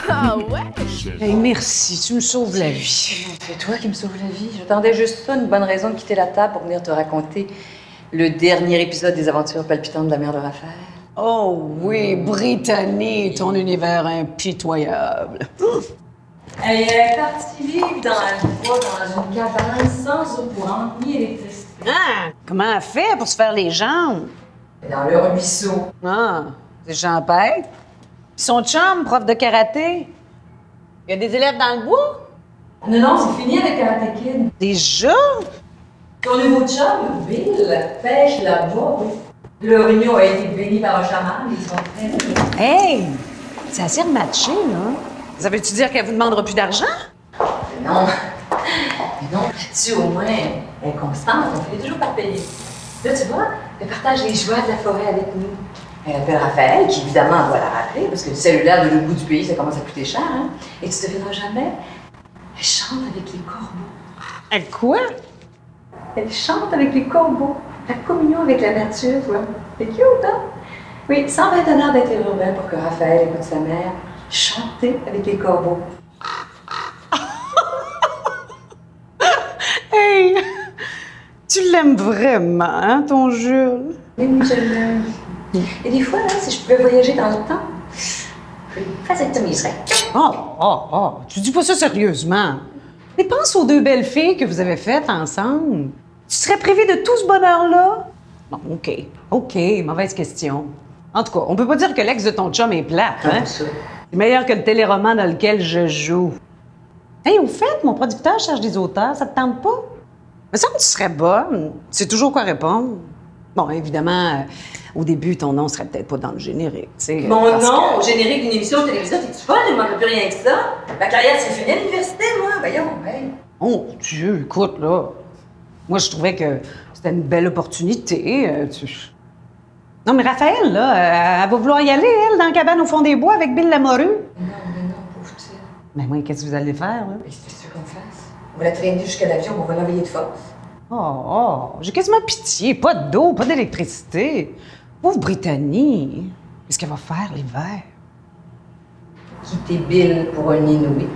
Ah ouais? Hey, merci, tu me sauves la vie. C'est toi qui me sauves la vie. J'attendais juste ça, une bonne raison de quitter la table pour venir te raconter le dernier épisode des aventures palpitantes de la mère de Raphaël. Oh oui, Brittany, ton univers impitoyable. Elle est partie vivre dans le bois, dans une cabane, sans eau courante ni électricité. Ah, comment elle fait pour se faire les jambes? Dans le ruisseau. Ah, c'est champêtre. Puis son chum, prof de karaté. Il y a des élèves dans le bois? Non, c'est fini avec Karate Kid. Déjà? Ton nouveau chum, Bill, pêche là-bas. Leur union a été bénie par un chaman. Ils sont très... Hey! C'est assez rematché, là. Ça veut-tu dire qu'elle vous demandera plus d'argent? Non. Mais non, là-dessus, au moins, elle est constante. On finit toujours par payer. Là, tu vois, elle partage les joies de la forêt avec nous. Elle appelle Raphaël, qui évidemment doit la rappeler, parce que le cellulaire de l'autre bout du pays, ça commence à coûter cher, hein? Et tu te devineras jamais, elle chante avec les corbeaux. À quoi? Elle chante avec les corbeaux. La communion avec la nature, tu vois. C'est cute, hein? Oui, 120 heures d'interurbain pour que Raphaël écoute sa mère chanter avec les corbeaux. Hey! Tu l'aimes vraiment, hein, ton Jules? Oui, je l'aime. Et des fois, là, si je pouvais voyager dans le temps, je vasectomiserais. Tu dis pas ça sérieusement. Mais pense aux deux belles filles que vous avez faites ensemble. Tu serais privé de tout ce bonheur-là? Non, OK, mauvaise question. En tout cas, on peut pas dire que l'ex de ton chum est plate, hein? Ça. C'est meilleur que le téléroman dans lequel je joue. Hey, au fait, mon producteur cherche des auteurs, ça te tente pas? Me semble que tu serais bonne. Tu sais toujours quoi répondre. Bon, évidemment, au début, ton nom serait peut-être pas dans le générique, tu sais. Mon nom au générique d'une émission de télévision, t'es-tu folle? Il ne manque plus rien que ça. Ma carrière, c'est fini à l'université, moi. Voyons, hey. Oh, Dieu, écoute, là. Moi, je trouvais que c'était une belle opportunité. Non, mais Raphaël, là, elle va vouloir y aller, elle, dans la cabane au fond des bois avec Bill Lamorue. Non, pauvre petite. Mais moi, qu'est-ce que vous allez faire, là? Qu'est-ce que tu veux qu'on fasse? On va la traîner jusqu'à l'avion, on va l'envoyer de force. J'ai quasiment pitié. Pas d'eau, pas d'électricité. Pauvre Brittany. Qu'est-ce qu'elle va faire l'hiver? Quitter Bill pour un Inuit.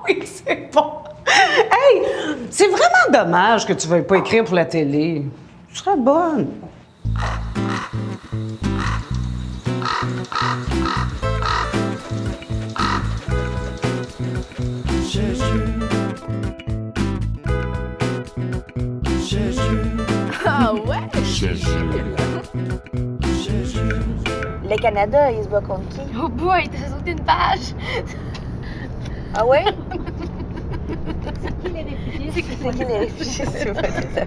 Oui, c'est bon. Hey, c'est vraiment dommage que tu veuilles pas écrire pour la télé. Tu serais bonne. Ah ouais? Le Canada, il se bat contre qui? Oh boy, t'as sauté une page! Ah ouais? C'est qui les réfugiés? C'est qui les réfugiés? C'est pas ça.